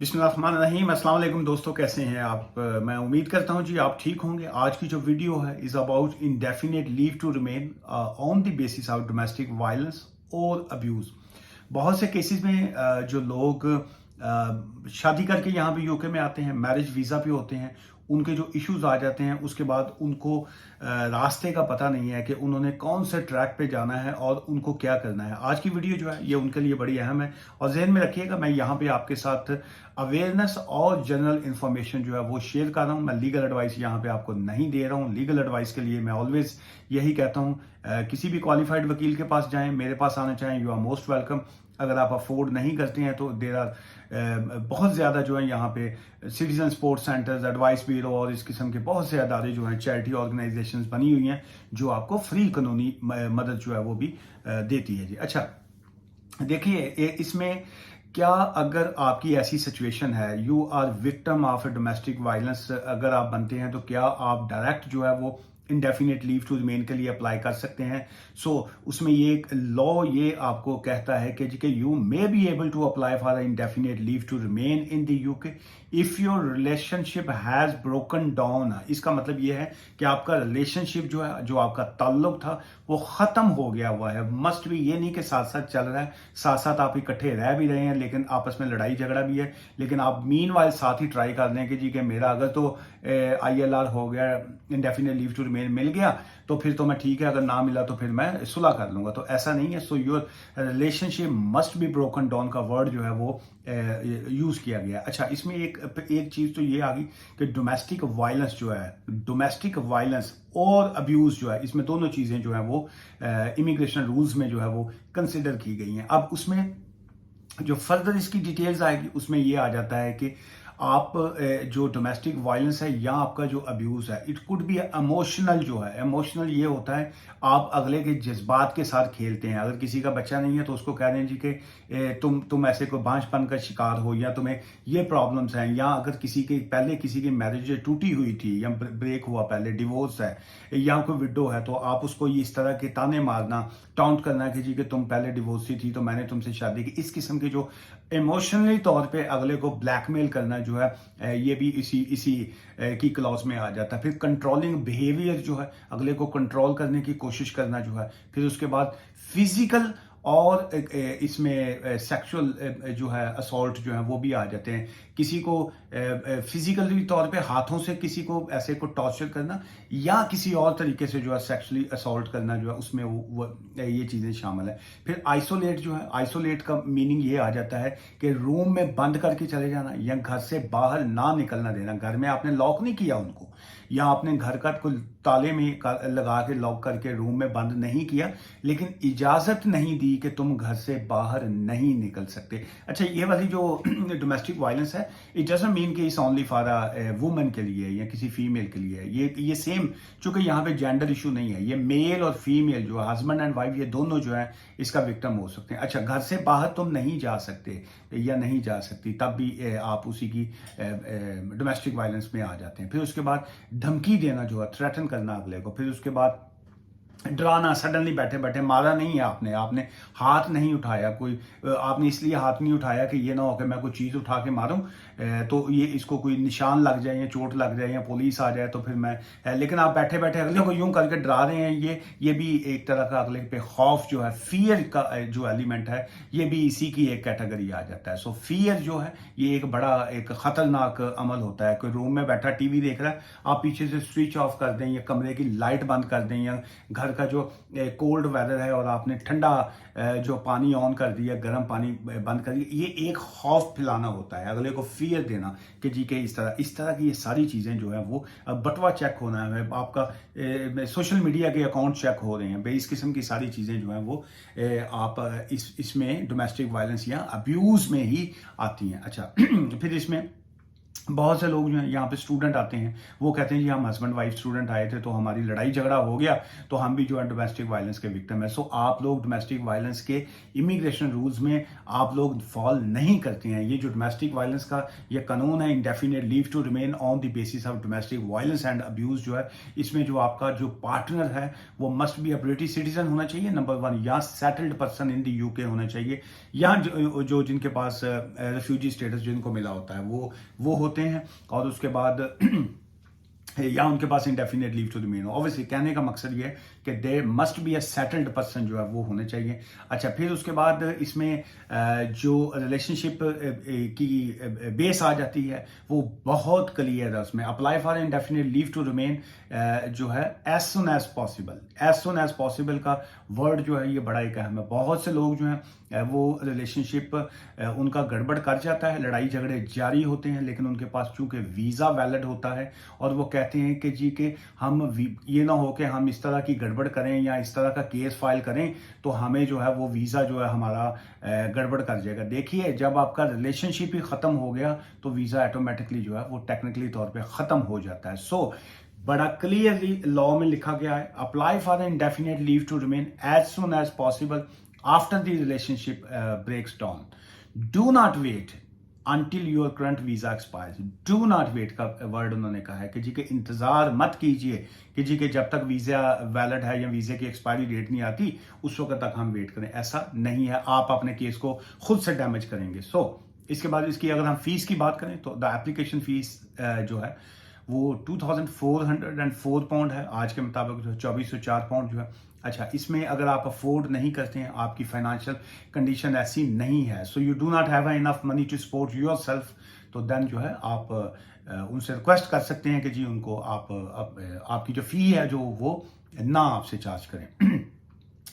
बिस्मिल्लाहिर्रहमानिर्रहीम। अस्सलाम वालेकुम दोस्तों, कैसे हैं आप? मैं उम्मीद करता हूं जी आप ठीक होंगे। आज की जो वीडियो है is about indefinite leave to remain on the basis of domestic violence और अब्यूज़। बहुत से केसेस में जो लोग शादी करके यहाँ पे यूके में आते हैं, मैरिज वीज़ा पे होते हैं, उनके जो इश्यूज आ जाते हैं, उसके बाद उनको रास्ते का पता नहीं है कि उन्होंने कौन से ट्रैक पे जाना है और उनको क्या करना है। आज की वीडियो जो है ये उनके लिए बड़ी अहम है और जहन में रखिएगा, मैं यहाँ पे आपके साथ अवेयरनेस और जनरल इंफॉर्मेशन जो है वो शेयर कर रहा हूँ। मैं लीगल एडवाइस यहाँ पे आपको नहीं दे रहा हूँ। लीगल एडवाइस के लिए मैं ऑलवेज यही कहता हूँ, किसी भी क्वालिफाइड वकील के पास जाएं, मेरे पास आना चाहें, यू आर मोस्ट वेलकम। अगर आप अफोर्ड नहीं करते हैं तो देर आर बहुत ज़्यादा जो है यहाँ पे citizen sports centres, advice bureau और इस किस्म के बहुत से अदारे जो हैं, चैरिटी ऑर्गेनाइजेशंस बनी हुई हैं जो आपको फ्री कानूनी मदद जो है वो भी देती है जी। अच्छा, देखिए इसमें क्या, अगर आपकी ऐसी सिचुएशन है, you are victim of a domestic violence अगर आप बनते हैं, तो क्या आप डायरेक्ट जो है वो इंडेफिनिट लीव टू रिमेन के लिए अप्लाई कर सकते हैं? उसमें ये एक लॉ ये आपको कहता है कि you may be able to apply for indefinite leave to remain in the UK if your relationship has broken down. इसका मतलब ये है कि आपका रिलेशनशिप जो है, जो आपका ताल्लुक था, वो खत्म हो गया हुआ है। मस्ट भी ये नहीं कि साथ साथ चल रहा है, साथ साथ आप इकट्ठे रह भी रहे हैं, लेकिन आपस में लड़ाई झगड़ा भी है, लेकिन आप मीनवाइल साथ ही ट्राई कर लें कि मेरा अगर तो ILR हो गया, इंडेफिनिट लीव टू रिमेन मिल गया, तो फिर तो मैं ठीक है, अगर ना मिला तो फिर मैं सुलह कर लूंगा। तो ऐसा नहीं है। So your relationship must be broken down का वर्ड जो है वो यूज किया गया। अच्छा, इसमें एक चीज तो ये आ गई कि डोमेस्टिक वायलेंस जो है, डोमेस्टिक वायलेंस और अब्यूज जो है, इसमें दोनों चीजें जो है वो इमिग्रेशन रूल्स में जो है वो कंसिडर की गई हैं। अब उसमें जो फर्दर इसकी डिटेल्स आएगी उसमें ये आ जाता है कि आप जो डोमेस्टिक वायलेंस है या आपका जो अब्यूज है, इट कुड बी इमोशनल। जो है इमोशनल ये होता है, आप अगले के जज्बात के साथ खेलते हैं। अगर किसी का बच्चा नहीं है तो उसको कह दें जी कि तुम ऐसे कोई बांझपन का शिकार हो, या तुम्हें ये प्रॉब्लम्स हैं, या अगर किसी की मैरिज टूटी हुई थी या ब्रेक हुआ, पहले डिवोर्स है, या कोई विडो है, तो आप उसको ये इस तरह के ताने मारना, टाउंट करना कि तुम पहले डिवोर्सी थी तो मैंने तुमसे शादी की, इस किस्म के जो इमोशनली तौर पे अगले को ब्लैकमेल करना जो है, ये भी इसी की क्लॉज में आ जाता है। फिर कंट्रोलिंग बिहेवियर जो है, अगले को कंट्रोल करने की कोशिश करना जो है। फिर उसके बाद फिजिकल और इसमें सेक्सुअल जो है असॉल्ट जो है वो भी आ जाते हैं। किसी को फिजिकली तौर पे हाथों से किसी को ऐसे को टॉर्चर करना, या किसी और तरीके से जो है सेक्सुअली असॉल्ट करना जो है, उसमें वो ये चीज़ें शामिल है। फिर आइसोलेट जो है, आइसोलेट का मीनिंग ये आ जाता है कि रूम में बंद करके चले जाना, या घर से बाहर ना निकलना देना। घर में आपने लॉक नहीं किया उनको, या आपने घर का कोई ताले में लगा के लॉक करके रूम में बंद नहीं किया, लेकिन इजाजत नहीं दी कि तुम घर से बाहर नहीं निकल सकते। अच्छा, ये वाली जो डोमेस्टिक वायलेंस है, इट डजंट मीन कि it's only for a woman के लिए या किसी फीमेल के लिए है। ये सेम, चूंकि यहाँ पे जेंडर इशू नहीं है, ये मेल और फीमेल जो हस्बैंड एंड वाइफ, ये दोनों जो है इसका विक्टिम हो सकते हैं। अच्छा, घर से बाहर तुम नहीं जा सकते या नहीं जा सकती, तब भी आप उसी की डोमेस्टिक वायलेंस में आ जाते हैं। फिर उसके बाद धमकी देना जो है, थ्रेटन करना अगले को। फिर उसके बाद डराना, सडनली बैठे बैठे मारा नहीं है आपने, आपने हाथ नहीं उठाया, कोई आपने इसलिए हाथ नहीं उठाया कि ये ना हो कि मैं कोई चीज़ उठा के मारूं तो ये इसको कोई निशान लग जाए या चोट लग जाए या पुलिस आ जाए तो फिर मैं लेकिन आप बैठे बैठे अगले को यूं करके डरा रहे हैं। ये भी एक तरह का अगले पे खौफ जो है, फियर का जो एलिमेंट है, ये भी इसी की एक कैटेगरी आ जाता है। सो फियर जो है ये एक बड़ा एक खतरनाक अमल होता है। कोई रूम में बैठा टीवी देख रहा है, आप पीछे से स्विच ऑफ कर दें या कमरे की लाइट बंद कर दें, या घर का जो कोल्ड वेदर है और आपने ठंडा जो पानी ऑन कर दिया, गर्म पानी बंद कर दिया, ये एक खौफ फैलाना होता है, अगले को फियर देना कि जी के इस तरह की ये सारी चीज़ें जो है वो बटवा चेक होना है, आपका सोशल मीडिया के अकाउंट चेक हो रहे हैं, भाई इस किस्म की सारी चीज़ें जो हैं वो आप इसमें डोमेस्टिक वायलेंस या अब्यूज़ में ही आती हैं। अच्छा फिर इसमें बहुत से लोग जो हैं यहाँ पे स्टूडेंट आते हैं, वो कहते हैं जी हम हस्बैंड वाइफ स्टूडेंट आए थे तो हमारी लड़ाई झगड़ा हो गया तो हम भी जो है डोमेस्टिक वायलेंस के विक्टिम है। सो आप लोग डोमेस्टिक वायलेंस के इमिग्रेशन रूल्स में आप लोग फॉल नहीं करते हैं। ये जो डोमेस्टिक वायलेंस का ये कानून है, indefinite leave to remain on the basis of domestic violence and abuse, जो है इसमें जो आपका जो पार्टनर है वो must be a British citizen होना चाहिए, नंबर 1, या settled person in the UK होना चाहिए, या जो जिनके पास रेफ्यूजी स्टेटस जिनको मिला होता है वो होते हैं, और उसके बाद या उनके पास indefinite leave to remain. Obviously कहने का मकसद ये है कि there must be a settled person जो है वो होने चाहिए। अच्छा, फिर उसके बाद इसमें जो रिलेशनशिप की बेस आ जाती है वो बहुत क्लियर है। उसमें apply for indefinite leave to remain जो है as soon as possible, as soon as possible का वर्ड जो है ये बड़ा एक अहम है। बहुत से लोग जो हैं वो रिलेशनशिप उनका गड़बड़ कर जाता है, लड़ाई झगड़े जारी होते हैं, लेकिन उनके पास चूंकि वीज़ा वैलिड होता है और वो कहते हैं कि जी कि हम ये ना हो कि हम इस तरह की गड़बड़ करें या इस तरह का केस फाइल करें तो हमें जो है वो वीज़ा जो है हमारा गड़बड़ कर जाएगा। देखिए, जब आपका रिलेशनशिप ही ख़त्म हो गया तो वीज़ा ऑटोमेटिकली जो है वो टेक्निकली तौर पर ख़त्म हो जाता है। सो बड़ा क्लियरली लॉ में लिखा गया है, apply for indefinite leave to remain as soon as possible after the relationship breaks down. Do not wait until your current visa expires. Do not wait का वर्ड उन्होंने कहा है कि जी के इंतजार मत कीजिए कि जी के जब तक वीजा वैलिड है या वीजे की एक्सपायरी डेट नहीं आती उस वक्त तक हम वेट करें। ऐसा नहीं है, आप अपने केस को खुद से डैमेज करेंगे। सो इसके बाद इसकी अगर हम फीस की बात करें तो द एप्लीकेशन फीस जो है वो 2404 पाउंड है, आज के मुताबिक जो 2404 पाउंड जो है। अच्छा, इसमें अगर आप अफोर्ड नहीं करते हैं, आपकी फाइनेंशियल कंडीशन ऐसी नहीं है, so you do not have enough money to support yourself, तो देन जो है आप उनसे रिक्वेस्ट कर सकते हैं कि जी उनको आपकी जो फी है जो वो ना आपसे चार्ज करें।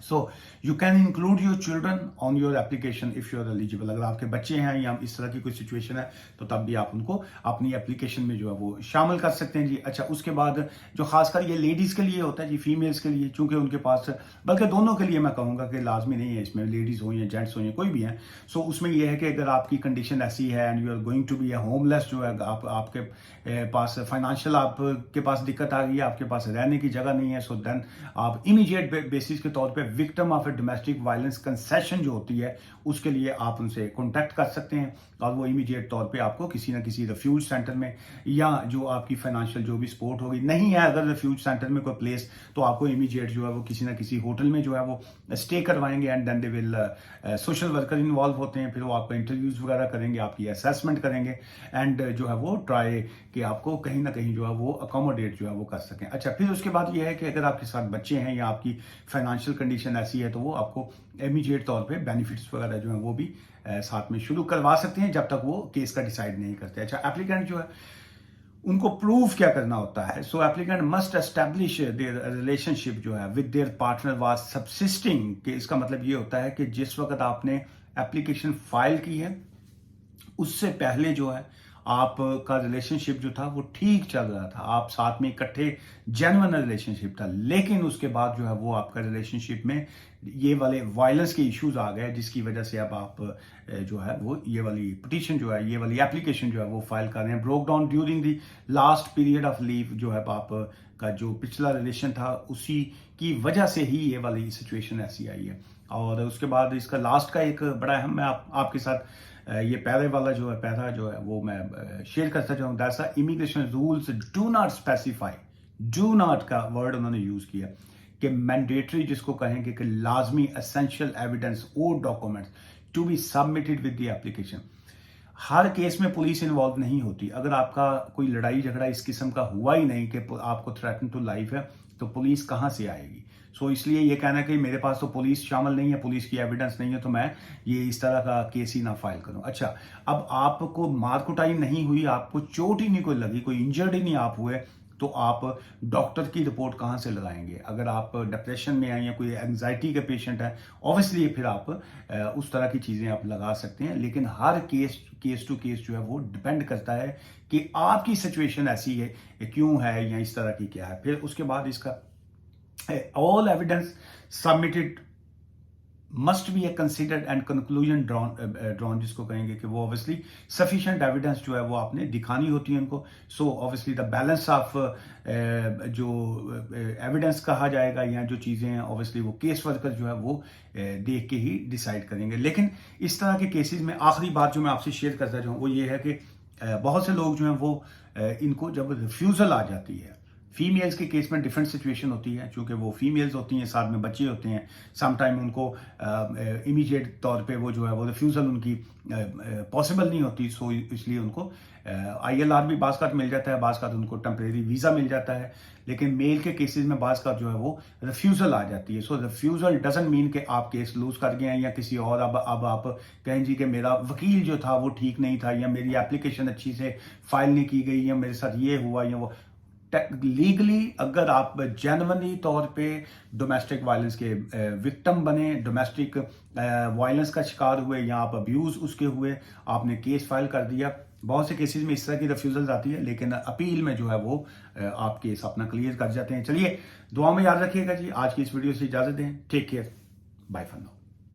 So you can include your children on your application if you are eligible. अगर आपके बच्चे हैं या इस तरह की कोई सिचुएशन है तो तब भी आप उनको अपनी एप्लीकेशन में जो है वो शामिल कर सकते हैं जी। अच्छा, उसके बाद जो खासकर ये लेडीज़ के लिए होता है जी, फीमेल्स के लिए, चूंकि उनके पास, बल्कि दोनों के लिए मैं कहूँगा कि लाजमी नहीं है इसमें, लेडीज़ हो या जेंट्स हो या कोई भी है। सो उसमें यह है कि अगर आपकी कंडीशन ऐसी है and you are going to be a homeless, जो है आपके पास फाइनेंशियल आपके पास दिक्कत आ गई है, आपके पास रहने की जगह नहीं है, सो देन आप इमीडिएट बेसिस के तौर पर victim of a domestic violence concession जो होती है उसके लिए आप उनसे कांटेक्ट कर सकते हैं और वो इमीडिएट तौर पे आपको किसी ना किसी रिफ्यूज सेंटर में या जो आपकी फाइनेंशियल जो भी सपोर्ट होगी, नहीं है अगर रिफ्यूज सेंटर में कोई प्लेस तो आपको इमीडिएट जो है वो किसी ना किसी होटल में जो है वो स्टे करवाएंगे and then they will social worker involve होते हैं, फिर वो आपको इंटरव्यूज वगैरह करेंगे, आपकी असेसमेंट करेंगे एंड जो है वो ट्राई कि आपको कहीं ना कहीं जो है वो अकोमोडेट जो है वो कर सकें। अच्छा, फिर उसके बाद ये है कि अगर आपके साथ बच्चे हैं या आपकी फाइनेंशियल कंडीशन ऐसी है तो वो आपको इमीडिएट तौर पे बेनिफिट्स वगैरह जो है वो भी साथ में शुरू करवा सकते हैं जब तक वो केस का डिसाइड नहीं करते। अच्छा, एप्लीकेंट जो है उनको प्रूफ क्या करना होता है? So applicant must establish their relationship जो है with their partner was subsisting, कि इसका मतलब ये होता है कि जिस वक्त आपने एप्लीकेशन फाइल की है उससे पहले जो है आपका रिलेशनशिप जो था वो ठीक चल रहा था, आप साथ में इकट्ठे जेन्युइन रिलेशनशिप था, लेकिन उसके बाद जो है वो आपका रिलेशनशिप में ये वाले वायलेंस के इश्यूज आ गए जिसकी वजह से अब आप जो है वो ये वाली पिटीशन जो है, ये वाली एप्लीकेशन जो है वो फाइल कर रहे हैं। Broke down during the last period of leave, जो है आप का जो पिछला रिलेशन था उसी की वजह से ही ये वाली सिचुएशन ऐसी आई है। और उसके बाद इसका लास्ट का एक बड़ा अहम, मैं आपके साथ ये पैरे वाला जो है पैरा जो है वो मैं शेयर करता चाहूँ। That's immigration rules do not specify, do not का वर्ड उन्होंने यूज किया कि मैंडेटरी जिसको कहेंगे कि लाजमी एसेंशियल एविडेंस और documents to be submitted with the application. हर केस में पुलिस इन्वॉल्व नहीं होती। अगर आपका कोई लड़ाई झगड़ा इस किस्म का हुआ ही नहीं कि आपको थ्रेटन टू लाइफ है तो पुलिस कहाँ से आएगी? सो इसलिए ये कहना कि मेरे पास तो पुलिस शामिल नहीं है, पुलिस की एविडेंस नहीं है तो मैं ये इस तरह का केस ही ना फाइल करूं। अच्छा, अब आपको मार कुटाई नहीं हुई, आपको चोट ही नहीं कोई लगी, कोई इंजर्ड ही नहीं आप हुए, तो आप डॉक्टर की रिपोर्ट कहाँ से लगाएंगे? अगर आप डिप्रेशन में हैं या कोई एंजाइटी के पेशेंट है, ऑब्वियसली फिर आप उस तरह की चीज़ें आप लगा सकते हैं, लेकिन हर केस टू केस जो है वो डिपेंड करता है कि आपकी सिचुएशन ऐसी है क्यों है या इस तरह की क्या है। फिर उसके बाद इसका all evidence submitted must be A considered and conclusion drawn जिसको कहेंगे कि वो ऑब्वियसली सफिशिएंट एविडेंस जो है वो आपने दिखानी होती है उनको। So obviously the balance of जो एविडेंस कहा जाएगा या जो चीज़ें हैं ऑब्वियसली वो केस वर्कर जो है वो देख के ही डिसाइड करेंगे। लेकिन इस तरह के केसेस में आखिरी बात जो मैं आपसे शेयर करता चाहूँ वो ये है कि बहुत से लोग जो हैं वो इनको जब रिफ्यूज़ल आ जाती है, फीमेल्स के केस में डिफरेंट सिचुएशन होती है, चूंकि वो फीमेल्स होती हैं, साथ में बच्चे होते हैं, सम टाइम उनको इमीडिएट तौर पे वो जो है वो रिफ्यूज़ल उनकी पॉसिबल नहीं होती। सो इसलिए उनको ILR भी बाज़ का मिल जाता है, बाज़ का उनको टेम्परेरी वीज़ा मिल जाता है। लेकिन मेल के केसेस में बाज़ का जो है वो रिफ्यूज़ल आ जाती है। सो रिफ्यूज़ल डजंट मीन कि आप केस लूज कर गए हैं या किसी और अब आप कहें जी कि मेरा वकील जो था वो ठीक नहीं था या मेरी एप्लीकेशन अच्छी से फाइल नहीं की गई या मेरे साथ ये हुआ या वो। लीगली अगर आप जेन्युइनली तौर पे डोमेस्टिक वायलेंस के विक्टिम बने, डोमेस्टिक वायलेंस का शिकार हुए या आप अब्यूज उसके हुए, आपने केस फाइल कर दिया, बहुत से केसेस में इस तरह की रिफ्यूजल्स आती है, लेकिन अपील में जो है वो आप केस अपना क्लियर कर जाते हैं। चलिए दुआ में याद रखिएगा जी। आज की इस वीडियो से इजाजत दें। Take care, bye for now.